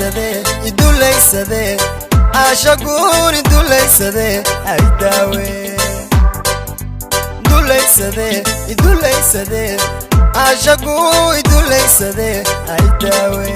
duleysade iduleysade ashagun iduleysade ay dawe duleysade iduleysade ashagun iduleysade ay dawe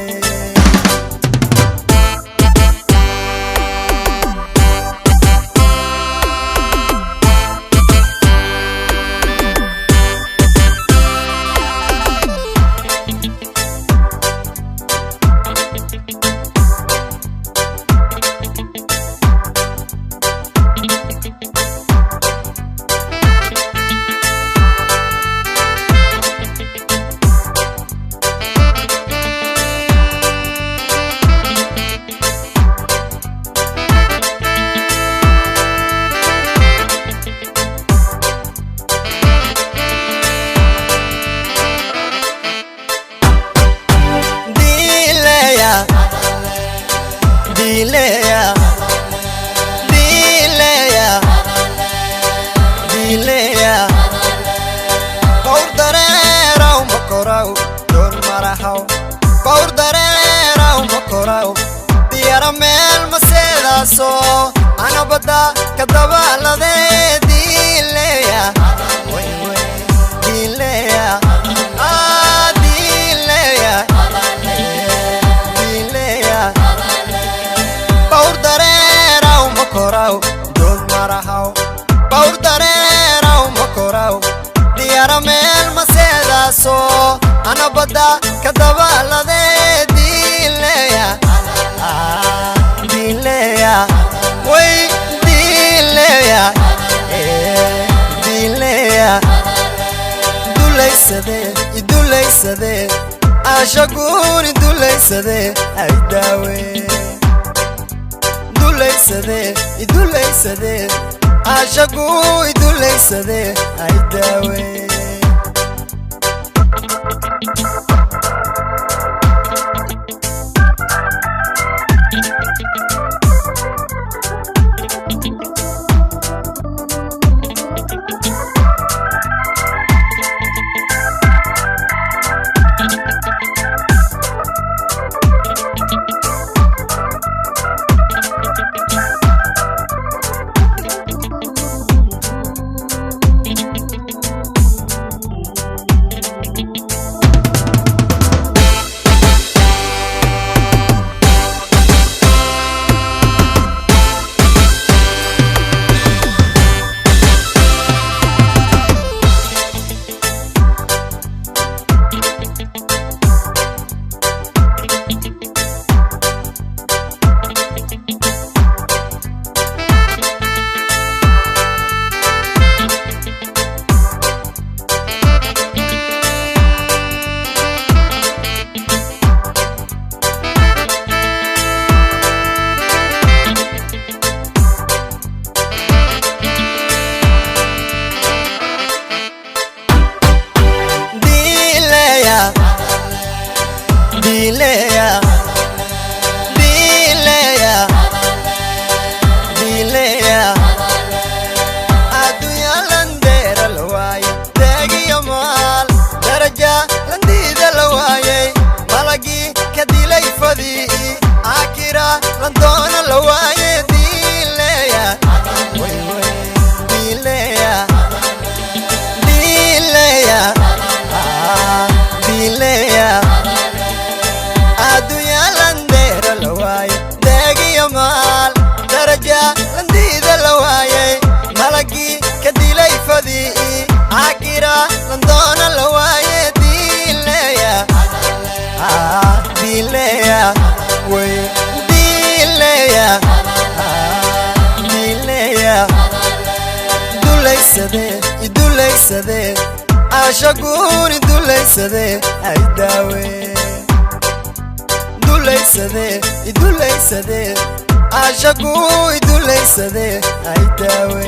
Dilea Paur darera makorau don marahau Paur darera makorau Diara mel maseda so Ana bada kadabala de Dilea Dilea Ah Dilea Dilea Paur darera makorau don marahau Paur darera makorau Diara mel maseda so Ana bada kadabala de Dilea Dilea Wey Dilea Dilea Duleysade iduleysade ashagun iduleysade ay dawe Duleysade iduleysade ashagun iduleysade ay dawe Dilea Dilea Dilea Adunya landera lawaya Dagi yamal Daraja landida lawaya Malagi kadilay fadi Akira landona lawaya Dilea Dilea Dilea Dilea Adunya landera lawaya Dagi yamal Daraja landida lawaya Malagi kadilay fadi Akira landona lawaya Dilea Dilea Wey Dilea Dilea Duleysade iduleysade ashagun iduleysade ay dawe Duleysade iduleysade ashagun iduleysade ay dawe